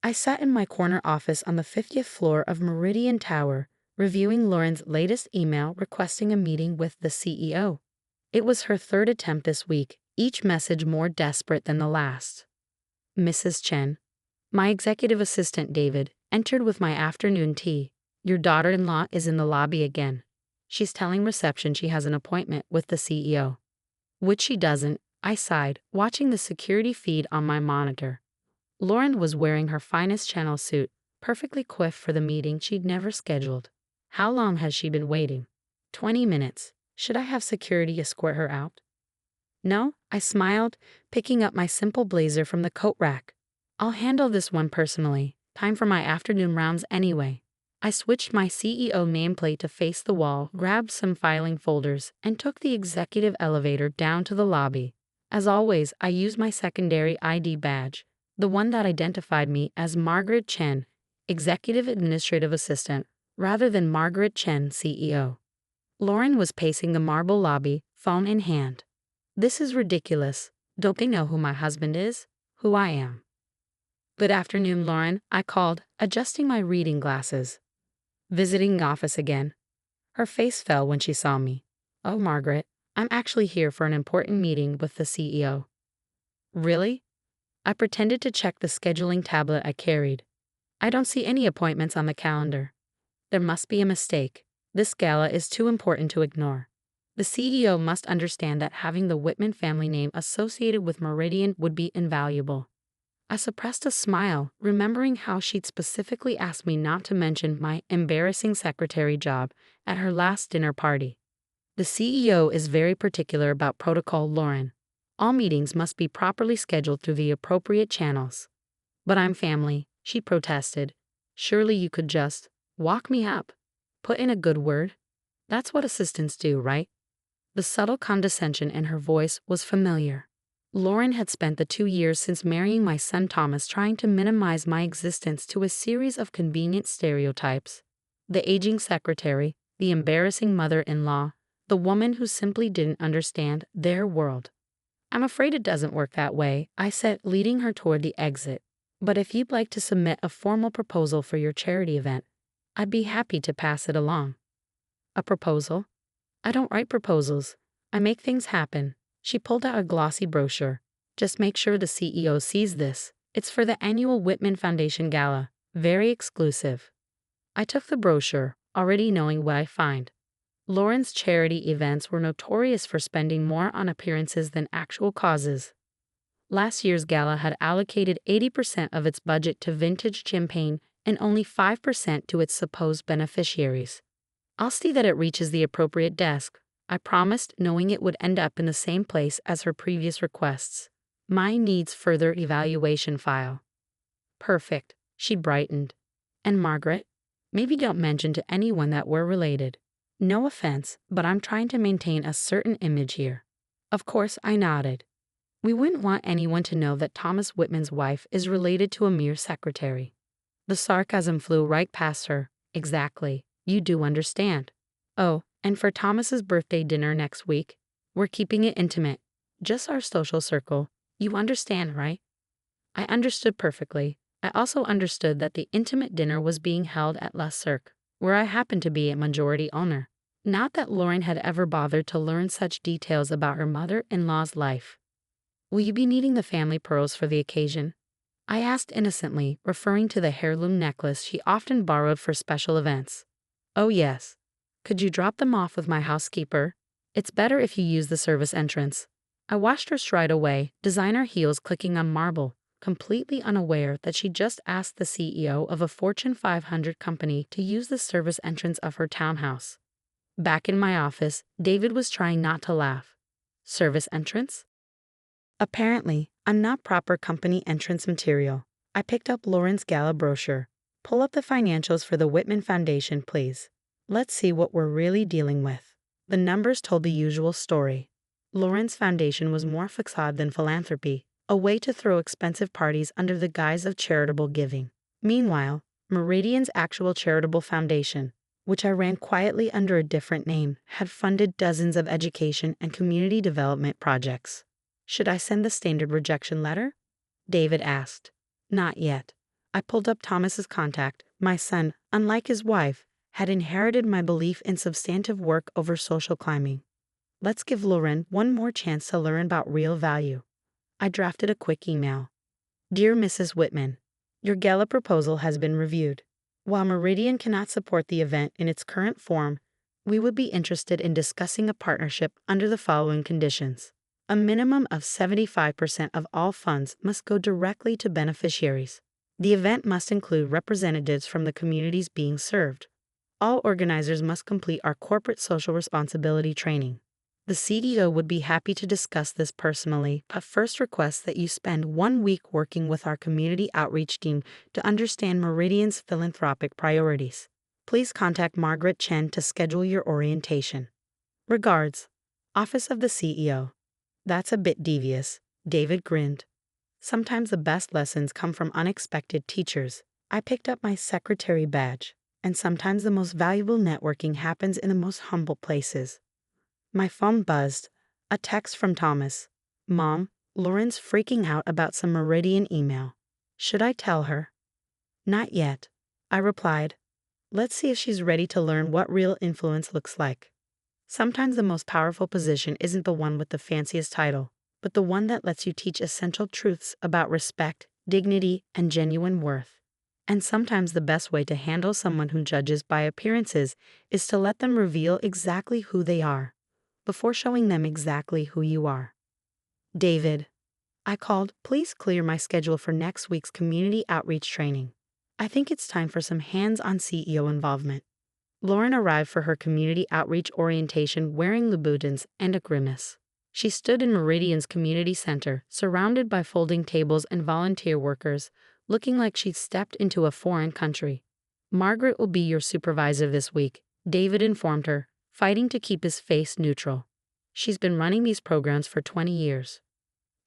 I sat in my corner office on the 50th floor of Meridian Tower, reviewing Lauren's latest email requesting a meeting with the CEO. It was her third attempt this week, each message more desperate than the last. Mrs. Chen, my executive assistant David, entered with my afternoon tea. Your daughter-in-law is in the lobby again. She's telling reception she has an appointment with the CEO. Which she doesn't, I sighed, watching the security feed on my monitor. Lauren was wearing her finest Chanel suit, perfectly coiffed for the meeting she'd never scheduled. How long has she been waiting? 20 minutes. Should I have security escort her out? No, I smiled, picking up my simple blazer from the coat rack. I'll handle this one personally. Time for my afternoon rounds anyway. I switched my CEO nameplate to face the wall, grabbed some filing folders, and took the executive elevator down to the lobby. As always, I used my secondary ID badge, the one that identified me as Margaret Chen, Executive Administrative Assistant, rather than Margaret Chen, CEO. Lauren was pacing the marble lobby, phone in hand. This is ridiculous. Don't they know who my husband is? Who I am? Good afternoon, Lauren, I called, adjusting my reading glasses. Visiting the office again. Her face fell when she saw me. Oh, Margaret, I'm actually here for an important meeting with the CEO. Really? I pretended to check the scheduling tablet I carried. I don't see any appointments on the calendar. There must be a mistake. This gala is too important to ignore. The CEO must understand that having the Whitman family name associated with Meridian would be invaluable. I suppressed a smile, remembering how she'd specifically asked me not to mention my embarrassing secretary job at her last dinner party. The CEO is very particular about protocol, Lauren. All meetings must be properly scheduled through the appropriate channels. But I'm family, she protested. Surely you could just walk me up. Put in a good word. That's what assistants do, right? The subtle condescension in her voice was familiar. Lauren had spent the 2 years since marrying my son Thomas trying to minimize my existence to a series of convenient stereotypes. The aging secretary, the embarrassing mother-in-law, the woman who simply didn't understand their world. I'm afraid it doesn't work that way, I said, leading her toward the exit. But if you'd like to submit a formal proposal for your charity event, I'd be happy to pass it along. A proposal? I don't write proposals. I make things happen. She pulled out a glossy brochure. Just make sure the CEO sees this. It's for the annual Whitman Foundation Gala. Very exclusive. I took the brochure, already knowing what I find. Lauren's charity events were notorious for spending more on appearances than actual causes. Last year's gala had allocated 80% of its budget to vintage champagne and only 5% to its supposed beneficiaries. I'll see that it reaches the appropriate desk, I promised, knowing it would end up in the same place as her previous requests. My needs further evaluation file. Perfect, she brightened. And Margaret? Maybe don't mention to anyone that we're related. No offense, but I'm trying to maintain a certain image here. Of course, I nodded. We wouldn't want anyone to know that Thomas Whitman's wife is related to a mere secretary. The sarcasm flew right past her. Exactly. You do understand. Oh, and for Thomas's birthday dinner next week, we're keeping it intimate. Just our social circle. You understand, right? I understood perfectly. I also understood that the intimate dinner was being held at La Cirque, where I happened to be a majority owner. Not that Lauren had ever bothered to learn such details about her mother-in-law's life. Will you be needing the family pearls for the occasion? I asked innocently, referring to the heirloom necklace she often borrowed for special events. Oh yes. Could you drop them off with my housekeeper? It's better if you use the service entrance. I watched her stride away, designer heels clicking on marble, completely unaware that she just asked the CEO of a Fortune 500 company to use the service entrance of her townhouse. Back in my office, David was trying not to laugh. Service entrance? Apparently, I'm not proper company entrance material. I picked up Lauren's gala brochure. Pull up the financials for the Whitman Foundation, please. Let's see what we're really dealing with. The numbers told the usual story. Lauren's foundation was more facade than philanthropy, a way to throw expensive parties under the guise of charitable giving. Meanwhile, Meridian's actual charitable foundation, which I ran quietly under a different name, had funded dozens of education and community development projects. Should I send the standard rejection letter? David asked. Not yet. I pulled up Thomas's contact. My son, unlike his wife, had inherited my belief in substantive work over social climbing. Let's give Lauren one more chance to learn about real value. I drafted a quick email. Dear Mrs. Whitman, your gala proposal has been reviewed. While Meridian cannot support the event in its current form, we would be interested in discussing a partnership under the following conditions. A minimum of 75% of all funds must go directly to beneficiaries. The event must include representatives from the communities being served. All organizers must complete our corporate social responsibility training. The CEO would be happy to discuss this personally, but first requests that you spend 1 week working with our community outreach team to understand Meridian's philanthropic priorities. Please contact Margaret Chen to schedule your orientation. Regards, Office of the CEO. That's a bit devious, David grinned. Sometimes the best lessons come from unexpected teachers. I picked up my secretary badge, and sometimes the most valuable networking happens in the most humble places. My phone buzzed. A text from Thomas. Mom, Lauren's freaking out about some Meridian email. Should I tell her? Not yet, I replied. Let's see if she's ready to learn what real influence looks like. Sometimes the most powerful position isn't the one with the fanciest title, but the one that lets you teach essential truths about respect, dignity, and genuine worth. And sometimes the best way to handle someone who judges by appearances is to let them reveal exactly who they are, before showing them exactly who you are. David, I called, please clear my schedule for next week's community outreach training. I think it's time for some hands-on CEO involvement. Lauren arrived for her community outreach orientation wearing Louboutins and a grimace. She stood in Meridian's community center, surrounded by folding tables and volunteer workers, looking like she'd stepped into a foreign country. Margaret will be your supervisor this week, David informed her, fighting to keep his face neutral. She's been running these programs for 20 years.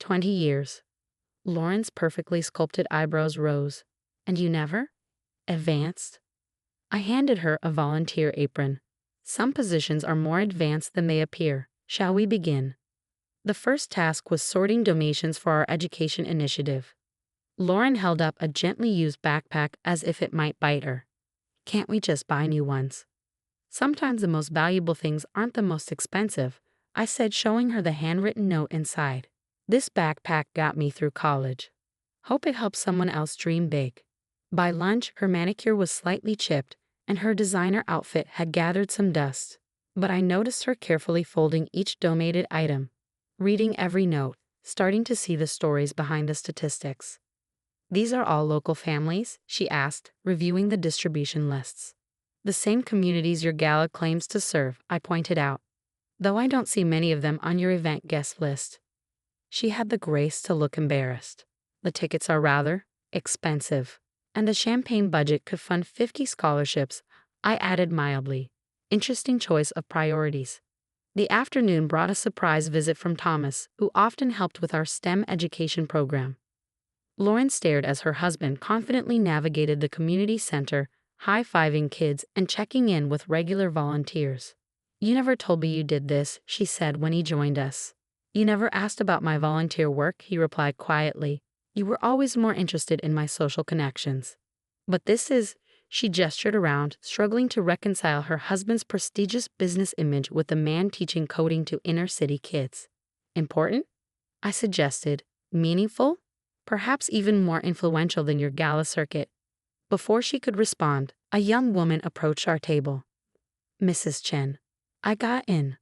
20 years. Lauren's perfectly sculpted eyebrows rose. And you never? Advanced? I handed her a volunteer apron. Some positions are more advanced than they appear. Shall we begin? The first task was sorting donations for our education initiative. Lauren held up a gently used backpack as if it might bite her. Can't we just buy new ones? Sometimes the most valuable things aren't the most expensive, I said, showing her the handwritten note inside. This backpack got me through college. Hope it helps someone else dream big. By lunch, her manicure was slightly chipped, and her designer outfit had gathered some dust. But I noticed her carefully folding each donated item, reading every note, starting to see the stories behind the statistics. These are all local families, she asked, reviewing the distribution lists. The same communities your gala claims to serve, I pointed out, though I don't see many of them on your event guest list. She had the grace to look embarrassed. The tickets are rather expensive, and the champagne budget could fund 50 scholarships, I added mildly. Interesting choice of priorities. The afternoon brought a surprise visit from Thomas, who often helped with our STEM education program. Lauren stared as her husband confidently navigated the community center, high-fiving kids and checking in with regular volunteers. You never told me you did this, she said when he joined us. You never asked about my volunteer work, he replied quietly. You were always more interested in my social connections. But this is, she gestured around, struggling to reconcile her husband's prestigious business image with the man teaching coding to inner-city kids. Important? I suggested. Meaningful? Perhaps even more influential than your gala circuit. Before she could respond, a young woman approached our table. Mrs. Chen. I got in.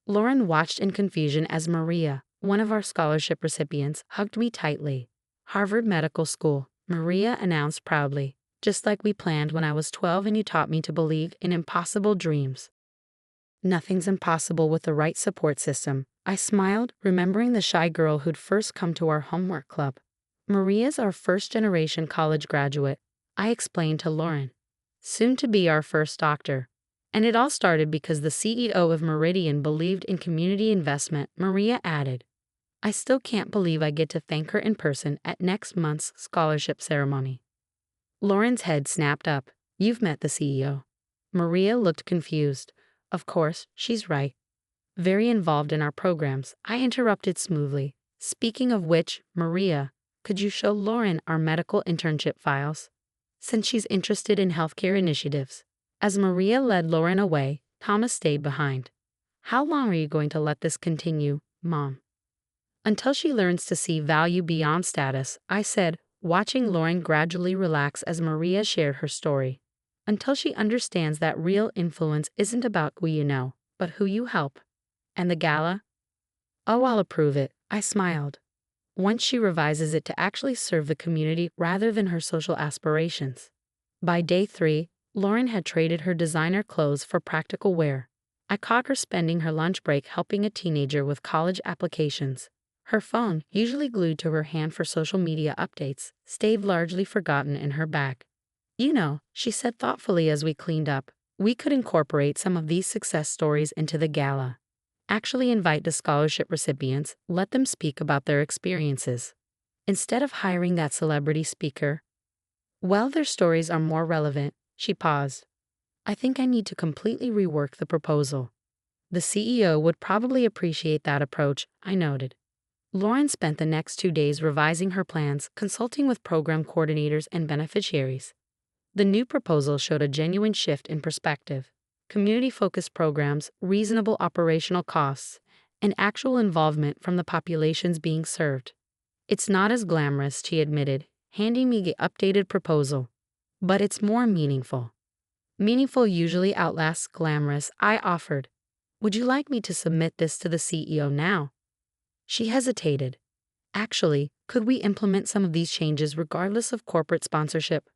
Lauren watched in confusion as Maria, one of our scholarship recipients, hugged me tightly. Harvard Medical School, Maria announced proudly, just like we planned when I was 12 and you taught me to believe in impossible dreams. Nothing's impossible with the right support system, I smiled, remembering the shy girl who'd first come to our homework club. Maria's our first-generation college graduate, I explained to Lauren. Soon to be our first doctor. And it all started because the CEO of Meridian believed in community investment, Maria added. I still can't believe I get to thank her in person at next month's scholarship ceremony. Lauren's head snapped up. You've met the CEO. Maria looked confused. Of course, she's right. Very involved in our programs, I interrupted smoothly. Speaking of which, Maria, Could you show Lauren our medical internship files? Since she's interested in healthcare initiatives. As Maria led Lauren away, Thomas stayed behind. How long are you going to let this continue, Mom? Until she learns to see value beyond status, I said, watching Lauren gradually relax as Maria shared her story. Until she understands that real influence isn't about who you know, but who you help. And the gala? Oh, I'll approve it, I smiled. Once she revises it to actually serve the community rather than her social aspirations. By day 3, Lauren had traded her designer clothes for practical wear. I caught her spending her lunch break helping a teenager with college applications. Her phone, usually glued to her hand for social media updates, stayed largely forgotten in her bag. You know, she said thoughtfully as we cleaned up, we could incorporate some of these success stories into the gala. Actually invite the scholarship recipients, let them speak about their experiences. Instead of hiring that celebrity speaker. Well, their stories are more relevant, she paused. I think I need to completely rework the proposal. The CEO would probably appreciate that approach, I noted. Lauren spent the next 2 days revising her plans, consulting with program coordinators and beneficiaries. The new proposal showed a genuine shift in perspective. Community-focused programs, reasonable operational costs, and actual involvement from the populations being served. It's not as glamorous, she admitted, handing me the updated proposal. But it's more meaningful. Meaningful usually outlasts glamorous, I offered. Would you like me to submit this to the CEO now? She hesitated. Actually, could we implement some of these changes regardless of corporate sponsorship?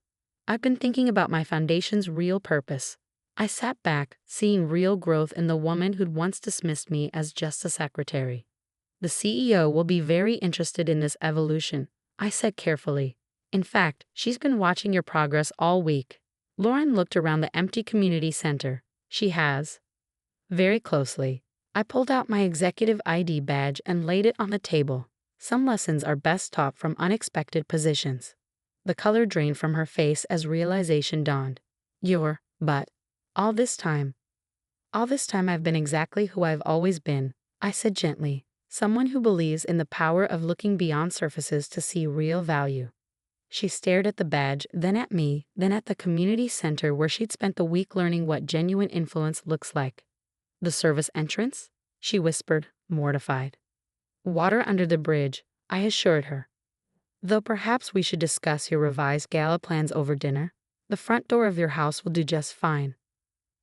I've been thinking about my foundation's real purpose. I sat back, seeing real growth in the woman who'd once dismissed me as just a secretary. The CEO will be very interested in this evolution, I said carefully. In fact, she's been watching your progress all week. Lauren looked around the empty community center. She has. Very closely. I pulled out my executive ID badge and laid it on the table. Some lessons are best taught from unexpected positions. The color drained from her face as realization dawned. But all this time I've been exactly who I've always been, I said gently, someone who believes in the power of looking beyond surfaces to see real value. She stared at the badge, then at me, then at the community center where she'd spent the week learning what genuine influence looks like. The service entrance? She whispered, mortified. Water under the bridge, I assured her. Though perhaps we should discuss your revised gala plans over dinner. The front door of your house will do just fine.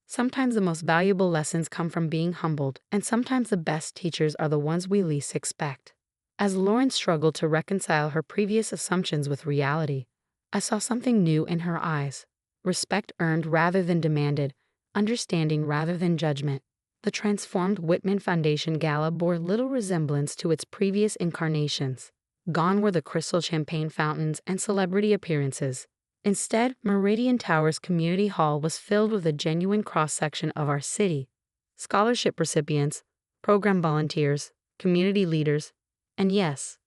Sometimes the most valuable lessons come from being humbled, and sometimes the best teachers are the ones we least expect. As Lauren struggled to reconcile her previous assumptions with reality, I saw something new in her eyes. Respect earned rather than demanded, understanding rather than judgment. The transformed Whitman Foundation Gala bore little resemblance to its previous incarnations. Gone were the crystal champagne fountains and celebrity appearances. Instead, Meridian Towers Community Hall was filled with a genuine cross-section of our city. Scholarship recipients, program volunteers, community leaders, and yes,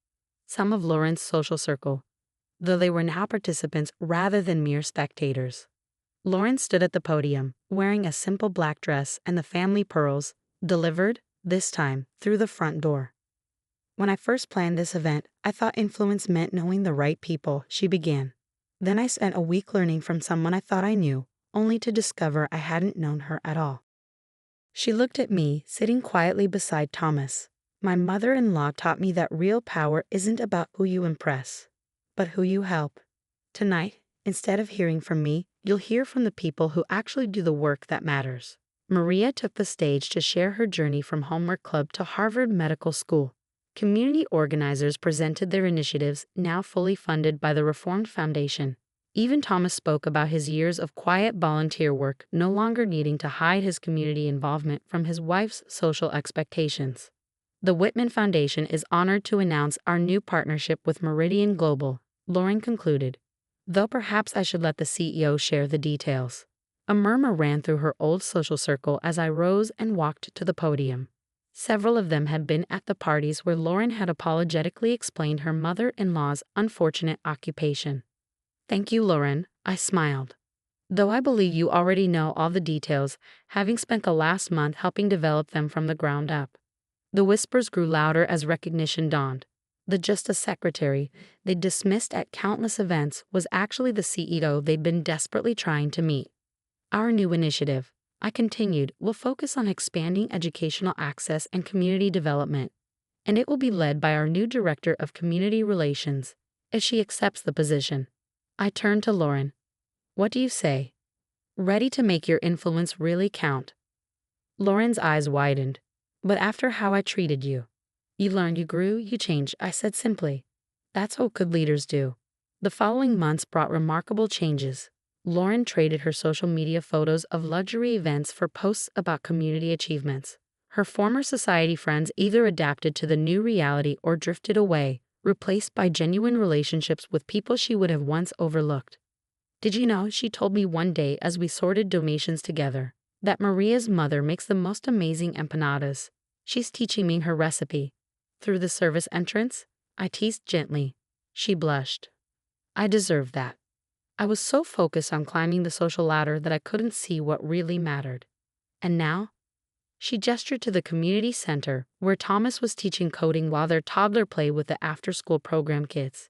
some of Lauren's social circle, though they were now participants rather than mere spectators. Lauren stood at the podium, wearing a simple black dress and the family pearls, delivered, this time, through the front door. When I first planned this event, I thought influence meant knowing the right people, she began. Then I spent a week learning from someone I thought I knew, only to discover I hadn't known her at all. She looked at me, sitting quietly beside Thomas. My mother-in-law taught me that real power isn't about who you impress, but who you help. Tonight, instead of hearing from me, you'll hear from the people who actually do the work that matters. Maria took the stage to share her journey from Homework Club to Harvard Medical School. Community organizers presented their initiatives, now fully funded by the Reformed Foundation. Even Thomas spoke about his years of quiet volunteer work, no longer needing to hide his community involvement from his wife's social expectations. The Whitman Foundation is honored to announce our new partnership with Meridian Global, Lauren concluded, though perhaps I should let the CEO share the details. A murmur ran through her old social circle as I rose and walked to the podium. Several of them had been at the parties where Lauren had apologetically explained her mother-in-law's unfortunate occupation. Thank you, Lauren, I smiled. Though I believe you already know all the details, having spent the last month helping develop them from the ground up. The whispers grew louder as recognition dawned. The just a secretary they dismissed at countless events was actually the CEO they'd been desperately trying to meet. Our new initiative, I continued, will focus on expanding educational access and community development, and it will be led by our new Director of Community Relations, if she accepts the position. I turned to Lauren. What do you say? Ready to make your influence really count? Lauren's eyes widened. But after how I treated you. You learned, you grew, you changed, I said simply. That's what good leaders do. The following months brought remarkable changes. Lauren traded her social media photos of luxury events for posts about community achievements. Her former society friends either adapted to the new reality or drifted away, replaced by genuine relationships with people she would have once overlooked. Did you know, she told me one day as we sorted donations together, that Maria's mother makes the most amazing empanadas. She's teaching me her recipe. Through the service entrance, I teased gently. She blushed. I deserved that. I was so focused on climbing the social ladder that I couldn't see what really mattered. And now? She gestured to the community center, where Thomas was teaching coding while their toddler played with the after-school program kids.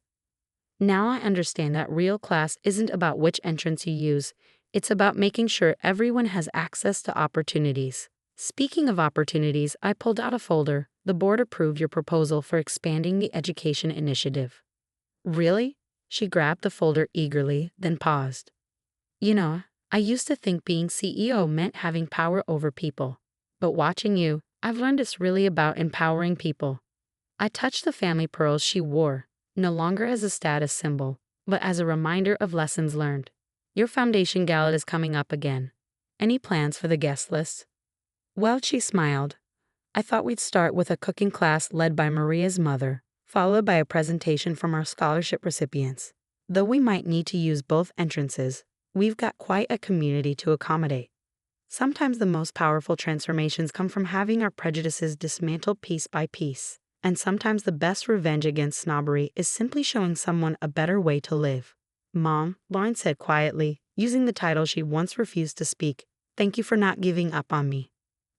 Now I understand that real class isn't about which entrance you use, it's about making sure everyone has access to opportunities. Speaking of opportunities, I pulled out a folder. The board approved your proposal for expanding the education initiative. Really? She grabbed the folder eagerly, then paused. You know, I used to think being CEO meant having power over people. But watching you, I've learned it's really about empowering people. I touched the family pearls she wore, no longer as a status symbol, but as a reminder of lessons learned. Your foundation gala is coming up again. Any plans for the guest list? Well, she smiled. I thought we'd start with a cooking class led by Maria's mother, followed by a presentation from our scholarship recipients. Though we might need to use both entrances, we've got quite a community to accommodate. Sometimes the most powerful transformations come from having our prejudices dismantled piece by piece, and sometimes the best revenge against snobbery is simply showing someone a better way to live. Mom, Lauren said quietly, using the title she once refused to speak, thank you for not giving up on me.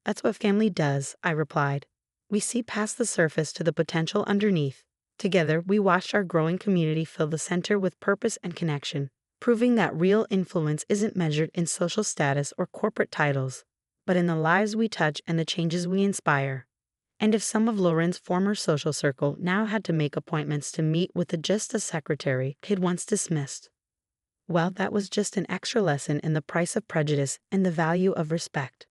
That's what family does, I replied. We see past the surface to the potential underneath. Together, we watched our growing community fill the center with purpose and connection, proving that real influence isn't measured in social status or corporate titles, but in the lives we touch and the changes we inspire. And if some of Lauren's former social circle now had to make appointments to meet with the just a secretary he'd once dismissed, well, that was just an extra lesson in the price of prejudice and the value of respect.